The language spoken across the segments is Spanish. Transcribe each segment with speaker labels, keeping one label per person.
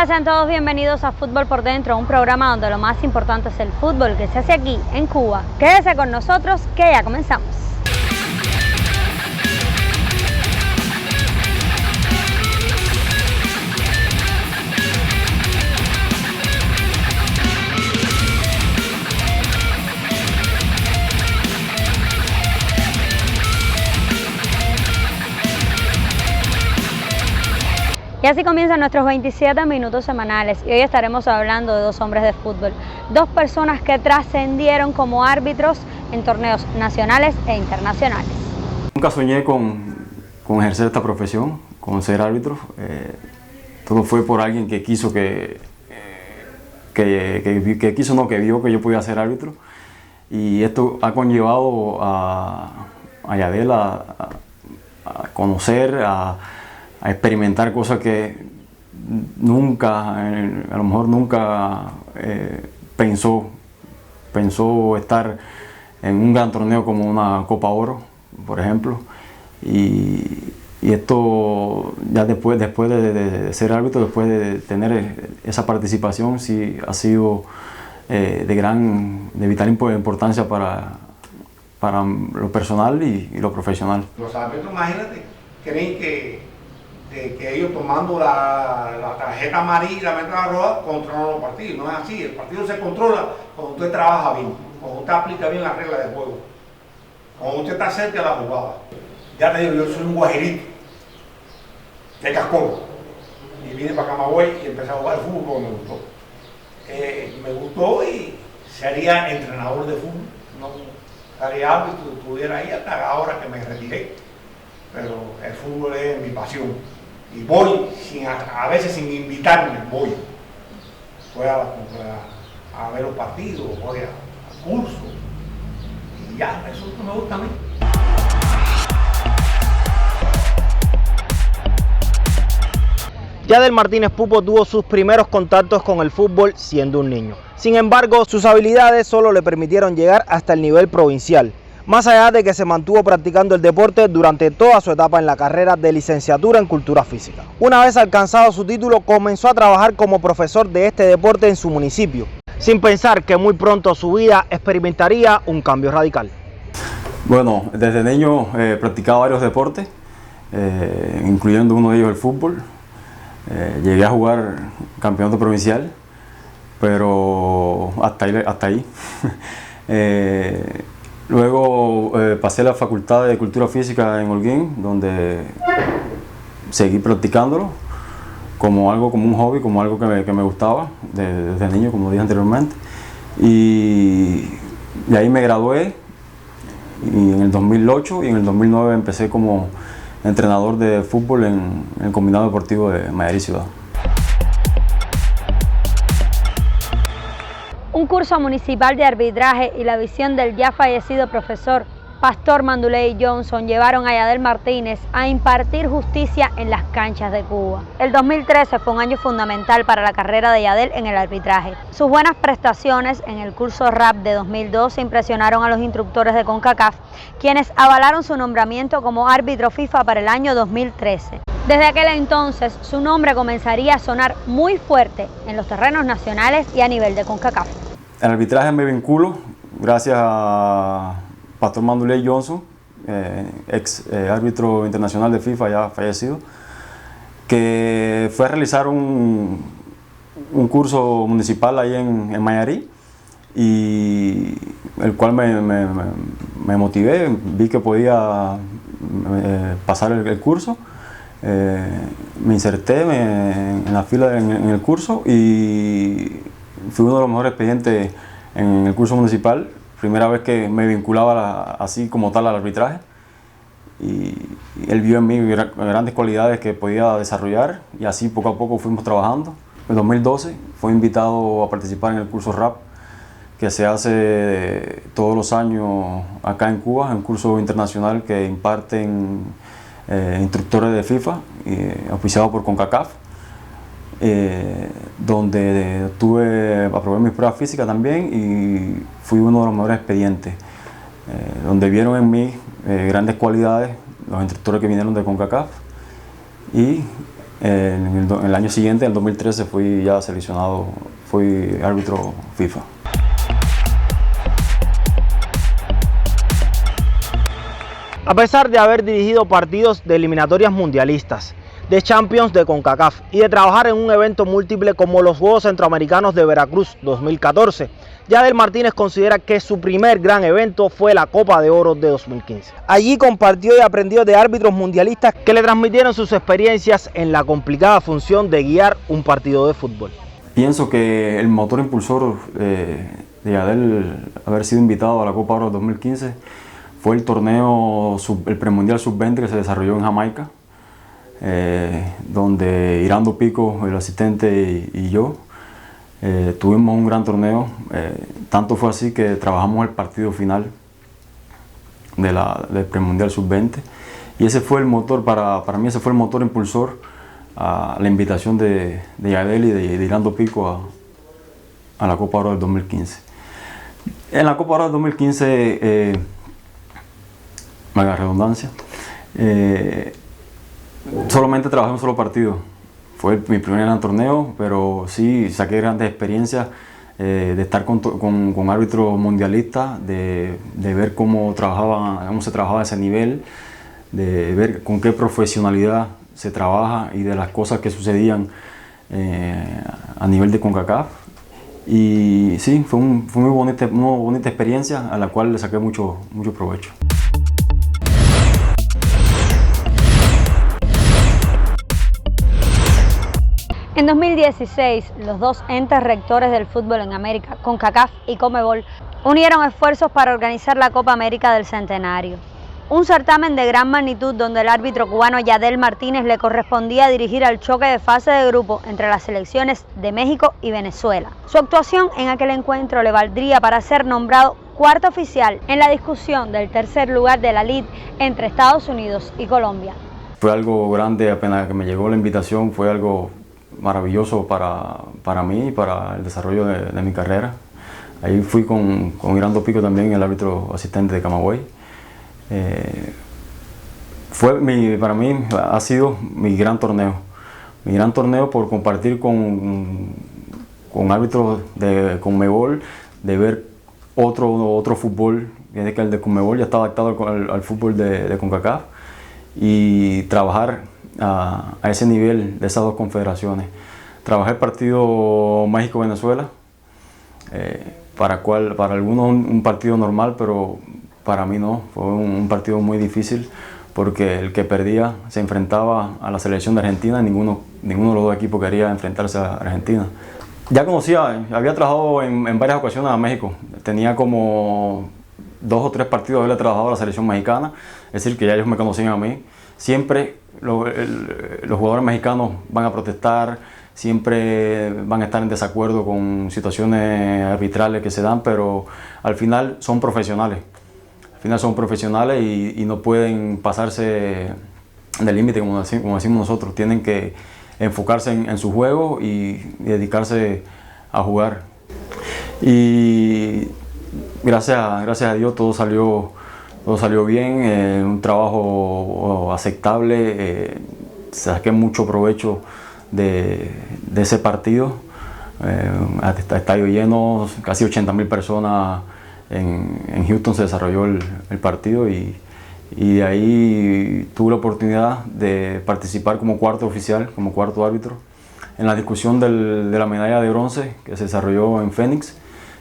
Speaker 1: Hola, sean todos bienvenidos a Fútbol por Dentro, un programa donde lo más importante es el fútbol que se hace aquí, en Cuba. Quédese con nosotros que ya comenzamos. Y así comienzan nuestros 27 minutos semanales y hoy estaremos hablando de dos hombres de fútbol, dos personas que trascendieron como árbitros en torneos nacionales e internacionales.
Speaker 2: Nunca soñé con ejercer esta profesión, con ser árbitro. Todo fue por alguien que quiso que vio que yo podía ser árbitro. Y esto ha conllevado a Yadel a conocer, a experimentar cosas que nunca, a lo mejor nunca pensó estar en un gran torneo como una Copa Oro, por ejemplo. Y esto ya después de ser árbitro, después de tener esa participación, sí ha sido de vital importancia para lo personal y lo profesional.
Speaker 3: Los árbitros, imagínate, creen que ellos tomando la tarjeta amarilla y la tarjeta roja controlan los partidos. No es así, el partido se controla cuando usted trabaja bien, cuando usted aplica bien las reglas del juego, cuando usted está cerca de la jugada. Ya te digo, yo soy un guajirito de Cascón y vine para Camagüey y empecé a jugar fútbol porque me gustó y sería entrenador de fútbol, no sería árbitro, estuviera ahí hasta ahora que me retiré, pero el fútbol es mi pasión. Y voy, a veces sin invitarme, voy a ver los partidos, voy a cursos, y ya, eso es lo que me gusta a mí.
Speaker 4: Yadel Martínez Pupo tuvo sus primeros contactos con el fútbol siendo un niño. Sin embargo, sus habilidades solo le permitieron llegar hasta el nivel provincial, más allá de que se mantuvo practicando el deporte durante toda su etapa en la carrera de licenciatura en Cultura Física. Una vez alcanzado su título, comenzó a trabajar como profesor de este deporte en su municipio, sin pensar que muy pronto su vida experimentaría un cambio radical.
Speaker 2: Bueno, desde niño practicaba varios deportes, incluyendo uno de ellos el fútbol. Llegué a jugar campeonato provincial, pero hasta ahí. Luego pasé a la Facultad de Cultura Física en Holguín, donde seguí practicándolo como un hobby, como algo que me gustaba desde niño, como dije anteriormente. Y de ahí me gradué en el 2008 y en el 2009 empecé como entrenador de fútbol en el Combinado Deportivo de Mayarí Ciudad.
Speaker 1: Un curso municipal de arbitraje y la visión del ya fallecido profesor Pastor Manduley Johnson llevaron a Yadel Martínez a impartir justicia en las canchas de Cuba. El 2013 fue un año fundamental para la carrera de Yadel en el arbitraje. Sus buenas prestaciones en el curso RAP de 2012 impresionaron a los instructores de CONCACAF, quienes avalaron su nombramiento como árbitro FIFA para el año 2013. Desde aquel entonces, su nombre comenzaría a sonar muy fuerte en los terrenos nacionales y a nivel de CONCACAF.
Speaker 2: El arbitraje me vinculo gracias a Pastor Manduley Johnson, ex árbitro internacional de FIFA ya fallecido, que fue a realizar un curso municipal ahí en Mayarí, y el cual me motivé, vi que podía pasar el curso. Me inserté en la fila en el curso y fui uno de los mejores expedientes en el curso municipal. Primera vez que me vinculaba así como tal al arbitraje, y él vio en mí grandes cualidades que podía desarrollar, y así poco a poco fuimos trabajando. En 2012 fue invitado a participar en el curso RAP, que se hace todos los años acá en Cuba, un curso internacional que imparten instructores de FIFA, auspiciado por CONCACAF, donde aprobé mis pruebas físicas también y fui uno de los mejores expedientes, donde vieron en mí grandes cualidades los instructores que vinieron de CONCACAF, y En el año siguiente, en el 2013, fui ya seleccionado, fui árbitro FIFA.
Speaker 4: A pesar de haber dirigido partidos de eliminatorias mundialistas, de Champions de CONCACAF y de trabajar en un evento múltiple como los Juegos Centroamericanos de Veracruz 2014, Yadiel Martínez considera que su primer gran evento fue la Copa de Oro de 2015. Allí compartió y aprendió de árbitros mundialistas que le transmitieron sus experiencias en la complicada función de guiar un partido de fútbol.
Speaker 2: Pienso que el motor impulsor de Yadiel haber sido invitado a la Copa de Oro 2015 fue el torneo, el premundial sub-20 que se desarrolló en Jamaica, donde Irando Pico, el asistente, y yo tuvimos un gran torneo. Tanto fue así que trabajamos el partido final del premundial sub-20, y ese fue el motor, para mí ese fue el motor impulsor a la invitación de Yadiel y de Irando Pico a la Copa Oro del 2015. En la Copa Oro del 2015, valga la redundancia, solamente trabajé un solo partido. Fue mi primer gran torneo, pero sí saqué grandes experiencias de estar con árbitros mundialistas, de ver cómo se trabajaba a ese nivel, de ver con qué profesionalidad se trabaja y de las cosas que sucedían a nivel de CONCACAF. Y sí, fue una bonita experiencia a la cual le saqué mucho provecho.
Speaker 1: En 2016, los dos entes rectores del fútbol en América, CONCACAF y CONMEBOL, unieron esfuerzos para organizar la Copa América del Centenario. Un certamen de gran magnitud donde el árbitro cubano Yadiel Martínez le correspondía dirigir al choque de fase de grupo entre las selecciones de México y Venezuela. Su actuación en aquel encuentro le valdría para ser nombrado cuarto oficial en la discusión del tercer lugar de la lid entre Estados Unidos y Colombia.
Speaker 2: Fue algo grande, apenas que me llegó la invitación, fue algo maravilloso para mí y para el desarrollo de mi carrera. Ahí fui con Irando Pico también, el árbitro asistente de Camagüey. Para mí ha sido mi gran torneo por compartir con árbitros de CONMEBOL, de ver otro fútbol, que el de CONMEBOL ya está adaptado al fútbol de CONCACAF, y trabajar a ese nivel de esas dos confederaciones. Trabajé el partido México-Venezuela, para algunos un partido normal, pero para mí no, fue un partido muy difícil porque el que perdía se enfrentaba a la selección de Argentina y ninguno de los dos equipos quería enfrentarse a Argentina. Ya había trabajado en varias ocasiones a México, tenía como 2 o 3 partidos de haberle trabajado a la selección mexicana, es decir que ya ellos me conocían a mí. Siempre los jugadores mexicanos van a protestar, siempre van a estar en desacuerdo con situaciones arbitrales que se dan, pero al final son profesionales. Y no pueden pasarse del límite, como decimos nosotros. Tienen que enfocarse en su juego y dedicarse a jugar. Y gracias a Dios todo salió bien, un trabajo aceptable. Saqué mucho provecho de ese partido. Estadio lleno, casi 80.000 personas. En Houston se desarrolló el partido y de ahí tuve la oportunidad de participar como cuarto oficial, como cuarto árbitro, en la discusión de la medalla de bronce que se desarrolló en Phoenix,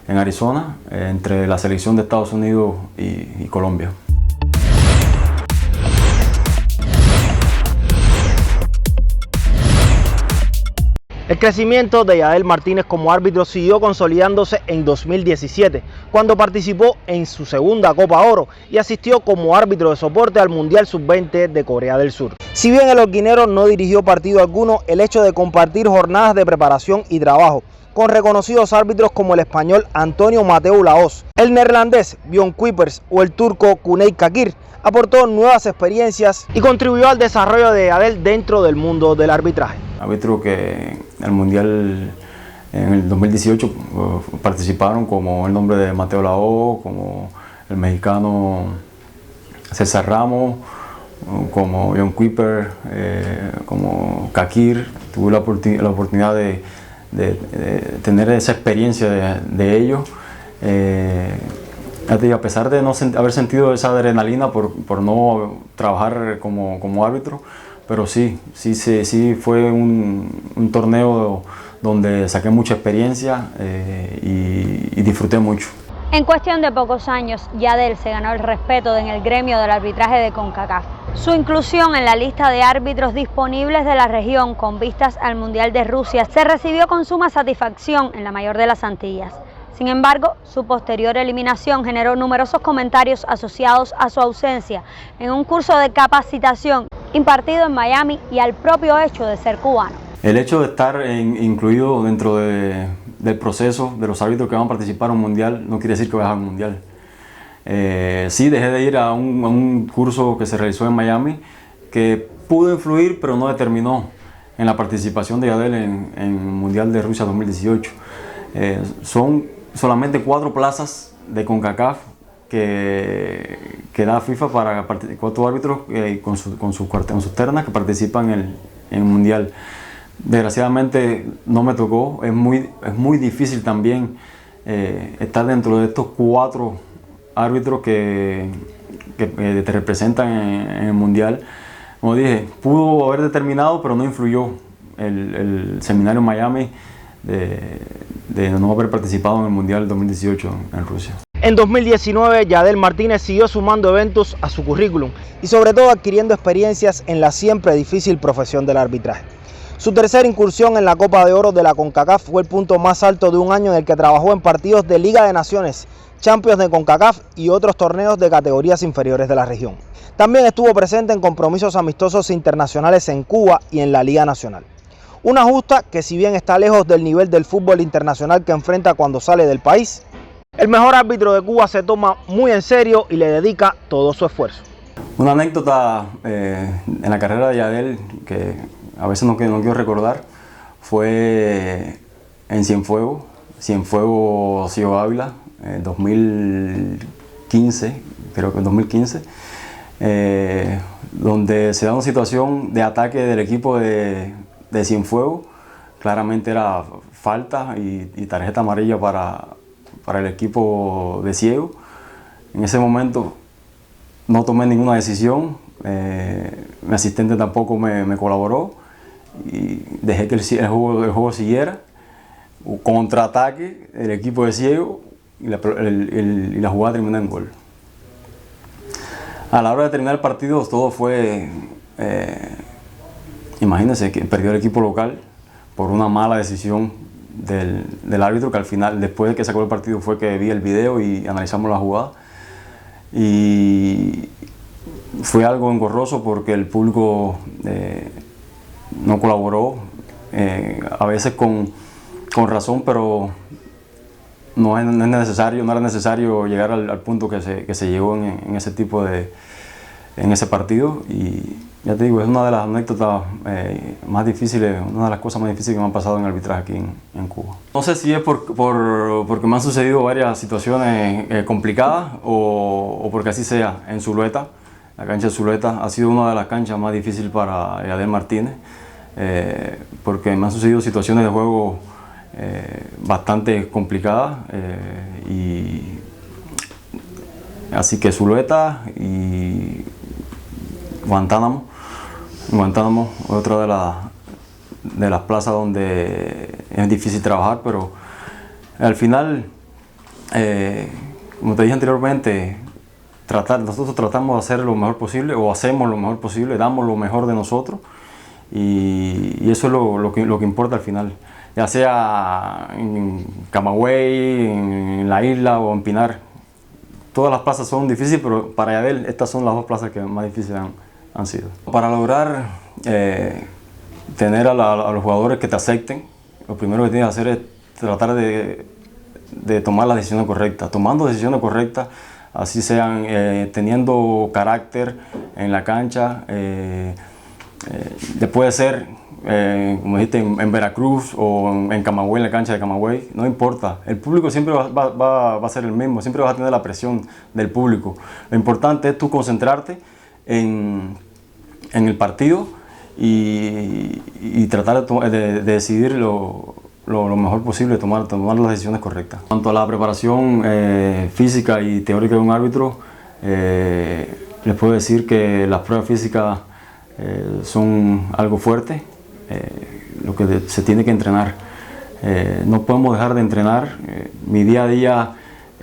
Speaker 2: en Arizona, entre la selección de Estados Unidos y Colombia.
Speaker 4: El crecimiento de Yadiel Martínez como árbitro siguió consolidándose en 2017, cuando participó en su segunda Copa Oro y asistió como árbitro de soporte al Mundial Sub-20 de Corea del Sur. Si bien el holguinero no dirigió partido alguno, el hecho de compartir jornadas de preparación y trabajo con reconocidos árbitros como el español Antonio Mateu Lahoz, el neerlandés Björn Kuipers o el turco Cüneyt Çakır aportó nuevas experiencias y contribuyó al desarrollo de Yadiel dentro del mundo del arbitraje.
Speaker 2: Árbitros que en el Mundial en el 2018 participaron, como el nombre de Mateu Lahoz, como el mexicano César Ramos, como John Kuiper, como Kakir. Tuve la oportunidad de tener esa experiencia de ellos. A pesar de no haber sentido esa adrenalina por no trabajar como árbitro, pero sí fue un torneo donde saqué mucha experiencia y disfruté mucho.
Speaker 1: En cuestión de pocos años, Yadel se ganó el respeto en el gremio del arbitraje de CONCACAF. Su inclusión en la lista de árbitros disponibles de la región con vistas al Mundial de Rusia se recibió con suma satisfacción en la mayor de las Antillas. Sin embargo, su posterior eliminación generó numerosos comentarios asociados a su ausencia en un curso de capacitación impartido en Miami y al propio hecho de ser cubano.
Speaker 2: El hecho de estar incluido dentro del proceso de los árbitros que van a participar en un mundial no quiere decir que vayas al mundial. Sí, dejé de ir a un curso que se realizó en Miami que pudo influir, pero no determinó en la participación de Yadel en el Mundial de Rusia 2018. Son solamente 4 plazas de CONCACAF que da FIFA para 4 árbitros con sus ternas que participan en el mundial. Desgraciadamente no me tocó. Es muy difícil también estar dentro de estos 4 árbitros que te representan en el mundial. Como dije, pudo haber determinado, pero no influyó el seminario en Miami de no haber participado en el Mundial 2018 en Rusia.
Speaker 4: En 2019, Yadel Martínez siguió sumando eventos a su currículum y sobre todo adquiriendo experiencias en la siempre difícil profesión del arbitraje. Su tercera incursión en la Copa de Oro de la CONCACAF fue el punto más alto de un año en el que trabajó en partidos de Liga de Naciones, Champions de CONCACAF y otros torneos de categorías inferiores de la región. También estuvo presente en compromisos amistosos internacionales en Cuba y en la Liga Nacional. Una justa que, si bien está lejos del nivel del fútbol internacional que enfrenta cuando sale del país, el mejor árbitro de Cuba se toma muy en serio y le dedica todo su esfuerzo.
Speaker 2: Una anécdota en la carrera de Yadel que a veces no quiero recordar fue en Cienfuegos, Ciego Ávila, 2015, creo que en 2015, donde se da una situación de ataque del equipo de Cienfuegos. Claramente era falta y tarjeta amarilla para el equipo de Ciego. En ese momento no tomé ninguna decisión, mi asistente tampoco me colaboró y dejé que el juego siguiera. Contraataque el equipo de Ciego y la jugada terminó en gol. A la hora de terminar el partido todo fue... Imagínense que perdió el equipo local por una mala decisión del árbitro, que al final, después de que sacó el partido, fue que vi el video y analizamos la jugada. Y fue algo engorroso porque el público no colaboró, a veces con razón, pero no era necesario llegar al punto que se llegó en ese tipo en ese partido. Y ya te digo, es una de las anécdotas más difíciles, una de las cosas más difíciles que me han pasado en el arbitraje aquí en Cuba. No sé si es porque me han sucedido varias situaciones complicadas o porque así sea. En Zulueta, la cancha de Zulueta ha sido una de las canchas más difíciles para Yadel Martínez, porque me han sucedido situaciones de juego bastante complicadas, y así que Zulueta y Guantánamo, otra de las plazas donde es difícil trabajar, pero al final, como te dije anteriormente, nosotros tratamos de hacer lo mejor posible, o hacemos lo mejor posible, damos lo mejor de nosotros, y eso es lo que importa al final, ya sea en Camagüey, en la isla o en Pinar. Todas las plazas son difíciles, pero para Yadel estas son las 2 plazas que más difíciles han sido. Para lograr tener a los jugadores que te acepten, lo primero que tienes que hacer es tratar de tomar las decisiones correctas. Tomando decisiones correctas, así sean teniendo carácter en la cancha, puede ser, como dijiste, en Veracruz o en Camagüey, en la cancha de Camagüey, no importa. El público siempre va a ser el mismo, siempre vas a tener la presión del público. Lo importante es tú concentrarte en en el partido y tratar de decidir lo mejor posible, tomar las decisiones correctas. En cuanto a la preparación física y teórica de un árbitro, les puedo decir que las pruebas físicas son algo fuerte, lo que se tiene que entrenar. No podemos dejar de entrenar. Mi día a día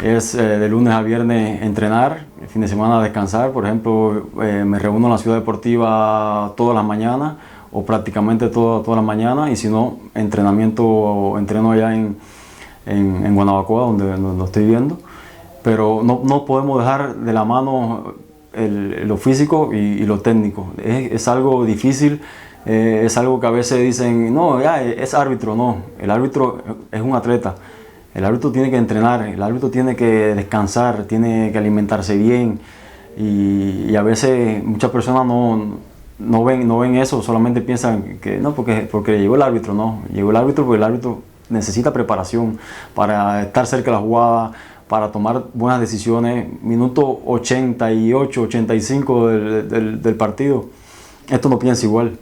Speaker 2: es de lunes a viernes entrenar, el fin de semana descansar. Por ejemplo, me reúno en la ciudad deportiva todas las mañanas o prácticamente todas las mañanas, y si no, entreno allá en Guanabacoa, donde estoy viendo. Pero no podemos dejar de la mano lo físico y lo técnico. Es algo difícil. Es algo que a veces dicen, no, ya es árbitro. No, el árbitro es un atleta. El árbitro tiene que entrenar, el árbitro tiene que descansar, tiene que alimentarse bien, y a veces muchas personas no ven eso, solamente piensan que no, porque llegó el árbitro. No, llegó el árbitro porque el árbitro necesita preparación para estar cerca de la jugada, para tomar buenas decisiones. Minuto 88, 85 del partido, esto no piensa igual.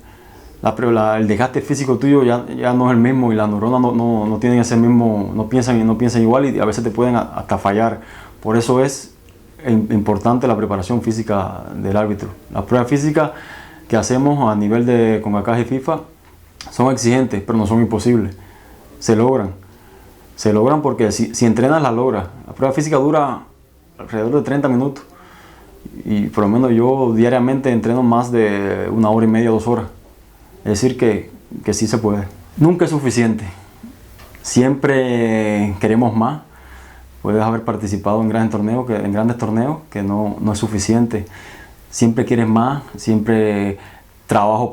Speaker 2: El desgaste físico tuyo ya no es el mismo, y las neuronas no tienen ese mismo, no piensan igual, y a veces te pueden hasta fallar. Por eso es importante la preparación física del árbitro. Las pruebas físicas que hacemos a nivel de CONCACAF y FIFA son exigentes, pero no son imposibles. Se logran porque si entrenas las logras. La prueba física dura alrededor de 30 minutos, y por lo menos yo diariamente entreno más de 1 hora y media, 2 horas. Es decir que sí se puede. Nunca es suficiente. Siempre queremos más. Puedes haber participado en grandes torneos que no es suficiente. Siempre quieres más, siempre trabajo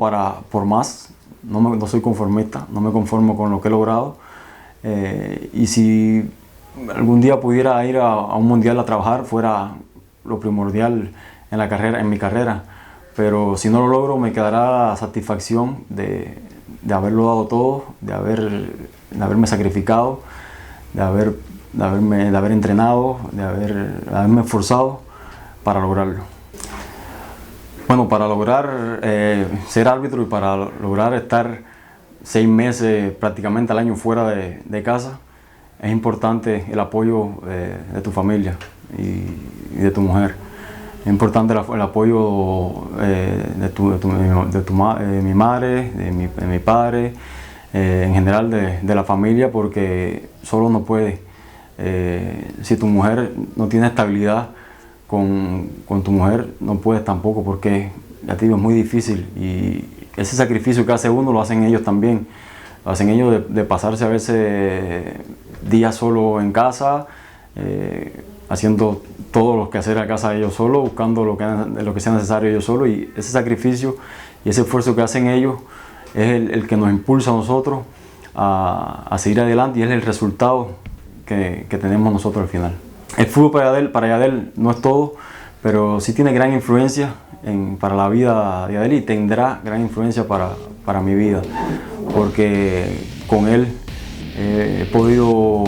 Speaker 2: por más. No soy conformista, no me conformo con lo que he logrado. Y si algún día pudiera ir a un mundial a trabajar, fuera lo primordial en mi carrera. Pero si no lo logro, me quedará la satisfacción de haberlo dado todo, de haberme sacrificado, de haber entrenado, de haberme esforzado para lograrlo. Bueno, para lograr ser árbitro y para lograr estar 6 meses prácticamente al año fuera de casa, es importante el apoyo de tu familia y de tu mujer. Es importante el apoyo de mi madre, de mi padre, en general de la familia, porque solo no puede. Si tu mujer no tiene estabilidad con tu mujer, no puedes tampoco, porque ya te digo, es muy difícil, y ese sacrificio que hace uno lo hacen ellos también. Lo hacen ellos de pasarse a veces días solo en casa, haciendo todo lo que hacer a casa ellos solos, buscando lo que sea necesario ellos solos, y ese sacrificio y ese esfuerzo que hacen ellos es el que nos impulsa a nosotros a seguir adelante, y es el resultado que tenemos nosotros al final. El fútbol para Yadel no es todo, pero sí tiene gran influencia para la vida de Yadel, y tendrá gran influencia para mi vida, porque con él he podido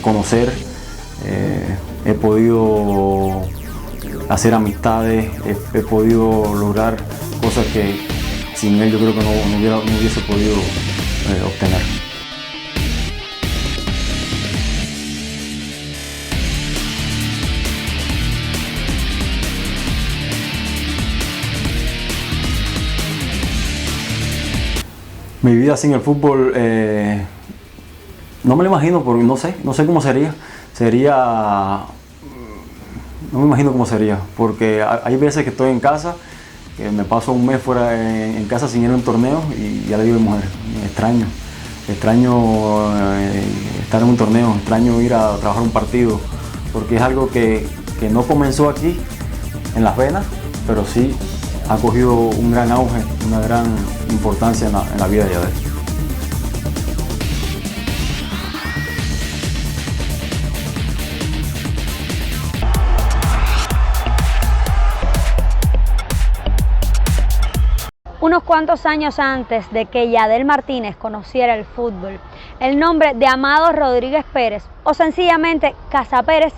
Speaker 2: conocer, he podido hacer amistades, he podido lograr cosas que sin él yo creo que no hubiese podido obtener. Mi vida sin el fútbol, no me lo imagino, porque no sé cómo sería. No me imagino cómo sería, porque hay veces que estoy en casa, que me paso un mes fuera en casa sin ir a un torneo, y ya le digo a mi mujer, extraño estar en un torneo, extraño ir a trabajar un partido, porque es algo que no comenzó aquí en Las Venas, pero sí ha cogido un gran auge, una gran importancia en la vida de Yadel.
Speaker 1: Unos cuantos años antes de que Yadel Martínez conociera el fútbol, el nombre de Amado Rodríguez Pérez, o sencillamente Casa Pérez,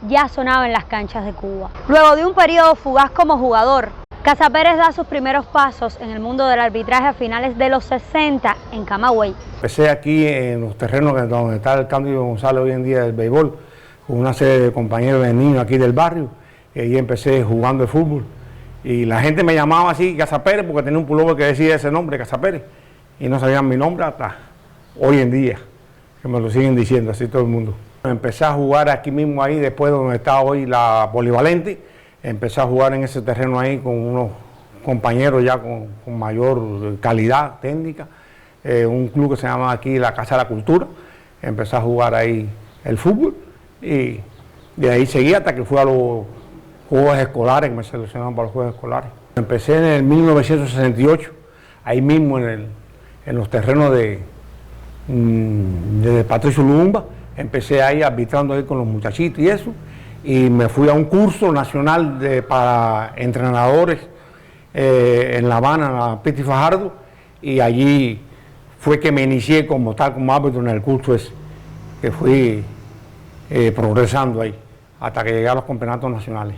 Speaker 1: ya sonaba en las canchas de Cuba. Luego de un periodo fugaz como jugador, Casa Pérez da sus primeros pasos en el mundo del arbitraje a finales de los 60 en Camagüey.
Speaker 3: Empecé aquí en los terrenos donde está el Cándido González hoy en día del béisbol, con una serie de compañeros de niños aquí del barrio, y ahí empecé jugando el fútbol. Y la gente me llamaba así, Casa Pérez, porque tenía un pullover que decía ese nombre, Casa Pérez, y no sabían mi nombre hasta hoy en día, que me lo siguen diciendo así todo el mundo. Empecé a jugar aquí mismo, ahí después de donde está hoy la Polivalente. Empecé a jugar en ese terreno ahí con unos compañeros ya con mayor calidad técnica, un club que se llama aquí la Casa de la Cultura. Empecé a jugar ahí el fútbol y de ahí seguí hasta que fui a los Juegos Escolares, que me seleccionaron para los Juegos Escolares. Empecé en el 1968, ahí mismo en los terrenos de Patricio Lumumba. Empecé ahí arbitrando ahí con los muchachitos y eso. Y me fui a un curso nacional para entrenadores en La Habana, en la Piti Fajardo, y allí fue que me inicié como árbitro en el curso ese, que fui progresando ahí, hasta que llegué a los campeonatos nacionales.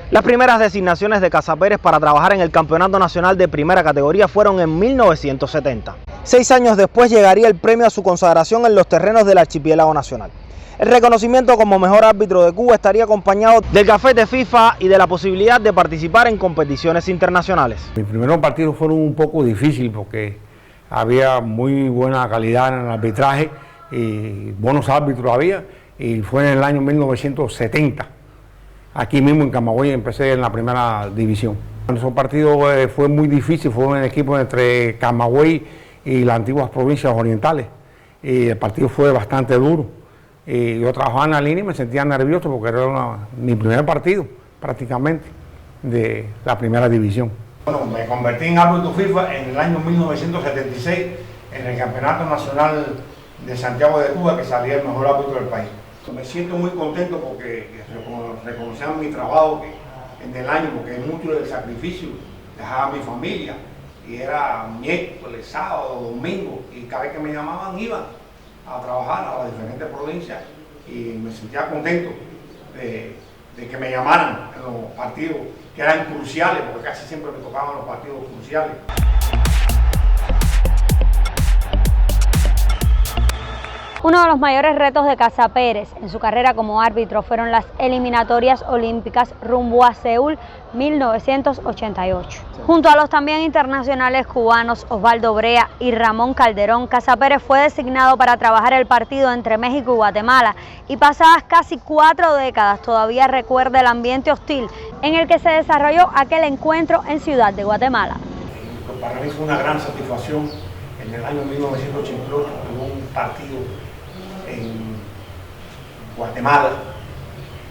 Speaker 4: Las primeras designaciones de Casa Pérez para trabajar en el Campeonato Nacional de Primera Categoría fueron en 1970. 6 años después llegaría el premio a su consagración en los terrenos del Archipiélago Nacional. El reconocimiento como mejor árbitro de Cuba estaría acompañado del gafete FIFA y de la posibilidad de participar en competiciones internacionales.
Speaker 3: Mis primeros partidos fueron un poco difíciles porque había muy buena calidad en el arbitraje y buenos árbitros había, y fue en el año 1970. Aquí mismo en Camagüey empecé en la primera división. Esos partidos fue muy difícil, fue un equipo entre Camagüey y las antiguas provincias orientales, y el partido fue bastante duro. Y yo trabajaba en la línea y me sentía nervioso porque era mi primer partido prácticamente de la primera división. Bueno, me convertí en árbitro FIFA en el año 1976 en el Campeonato Nacional de Santiago de Cuba, que salía el mejor árbitro del país. Me siento muy contento porque reconocían mi trabajo en el año, porque es mucho del sacrificio, dejaba a mi familia, y era miércoles, sábado, domingo, y cada vez que me llamaban iba a trabajar a las diferentes provincias, y me sentía contento de que me llamaran en los partidos que eran cruciales, porque casi siempre me tocaban los partidos cruciales.
Speaker 1: Uno de los mayores retos de Casa Pérez en su carrera como árbitro fueron las eliminatorias olímpicas rumbo a Seúl 1988. Junto a los también internacionales cubanos Osvaldo Brea y Ramón Calderón, Casa Pérez fue designado para trabajar el partido entre México y Guatemala, y pasadas casi 4 décadas todavía recuerda el ambiente hostil en el que se desarrolló aquel encuentro en Ciudad de Guatemala.
Speaker 3: Para mí fue una gran satisfacción. En el año 1988 hubo un partido en Guatemala,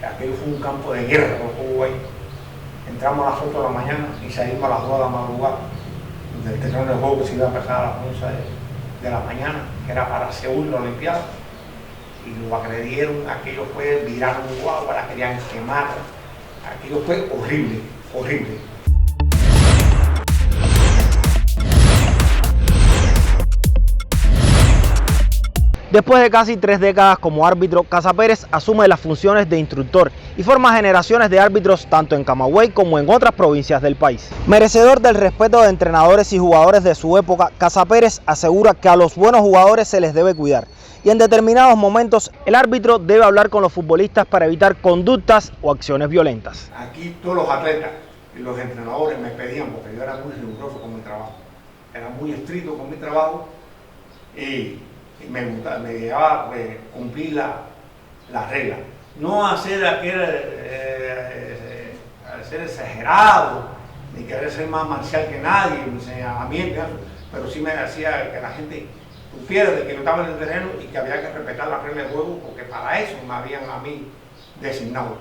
Speaker 3: aquello fue un campo de guerra, lo hubo ahí. Entramos a las 8 de la mañana y salimos a las 2 de la madrugada del terreno de juego, que se iba a empezar a las 11 de la mañana, que era para Seúl, la Olimpiada, y lo agredieron, aquello fue, viraron guagua, la querían quemar, aquello fue horrible, horrible.
Speaker 4: Después de casi 3 décadas como árbitro, Casa Pérez asume las funciones de instructor y forma generaciones de árbitros tanto en Camagüey como en otras provincias del país. Merecedor del respeto de entrenadores y jugadores de su época, Casa Pérez asegura que a los buenos jugadores se les debe cuidar, y en determinados momentos el árbitro debe hablar con los futbolistas para evitar conductas o acciones violentas.
Speaker 3: Aquí todos los atletas y los entrenadores me pedían, porque yo era muy riguroso con mi trabajo, era muy estricto con mi trabajo, y me llevaba a cumplir la regla. No hacer ser exagerado, ni querer ser más marcial que nadie, mi señalamiento, pero sí me hacía que la gente supiera de que yo estaba en el terreno y que había que respetar las reglas de juego, porque para eso me habían a mí designado.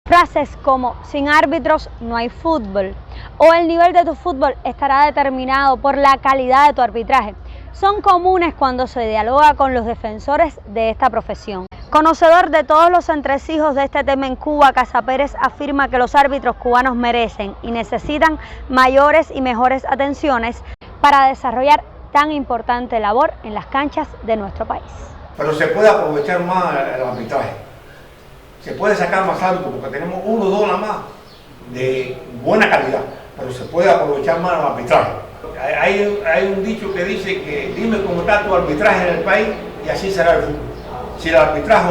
Speaker 1: Frases como "sin árbitros no hay fútbol" o "el nivel de tu fútbol estará determinado por la calidad de tu arbitraje" son comunes cuando se dialoga con los defensores de esta profesión. Conocedor de todos los entresijos de este tema en Cuba, Casa Pérez afirma que los árbitros cubanos merecen y necesitan mayores y mejores atenciones para desarrollar tan importante labor en las canchas de nuestro país.
Speaker 3: Pero se puede aprovechar más el arbitraje. Se puede sacar más árbitros porque tenemos 1 o 2 nada más de buena calidad, pero se puede aprovechar más el arbitraje. Hay un dicho que dice que dime cómo está tu arbitraje en el país y así será el fútbol. Si el arbitraje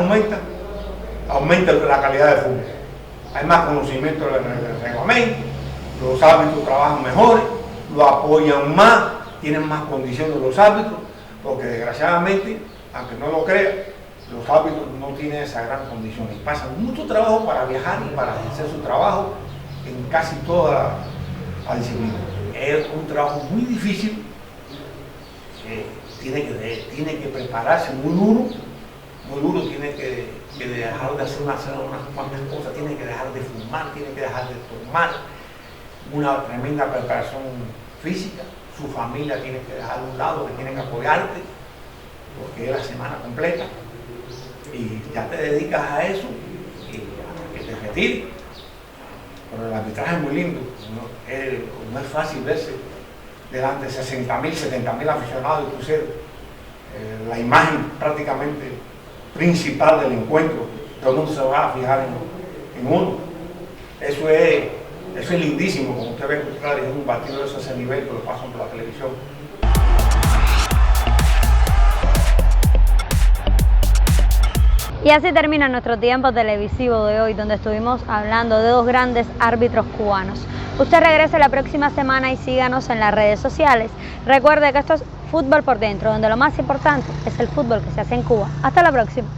Speaker 3: aumenta la calidad del fútbol. Hay más conocimiento del reglamento, los árbitros trabajan mejor, lo apoyan más, tienen más condiciones los árbitros, porque desgraciadamente, aunque no lo crean, los árbitros no tienen esa gran condición y pasan mucho trabajo para viajar y para ejercer su trabajo en casi toda la disciplina. Es un trabajo muy difícil, tiene que prepararse muy duro, tiene que dejar de hacer unas cuantas cosas, tiene que dejar de fumar, tiene que dejar de tomar, una tremenda preparación física, su familia tiene que dejar a un lado, que tienen que apoyarte, porque es la semana completa, y ya te dedicas a eso, y hasta que te retires. Pero el arbitraje es muy lindo, no es fácil verse delante de 60.000, 70.000 aficionados y cruceros. La imagen prácticamente principal del encuentro, todo el mundo se va a fijar en uno. Eso es lindísimo, como usted ve en un partido de ese nivel que lo pasan por la televisión.
Speaker 1: Y así termina nuestro tiempo televisivo de hoy, donde estuvimos hablando de 2 grandes árbitros cubanos. Usted regrese la próxima semana y síganos en las redes sociales. Recuerde que esto es Fútbol por Dentro, donde lo más importante es el fútbol que se hace en Cuba. Hasta la próxima.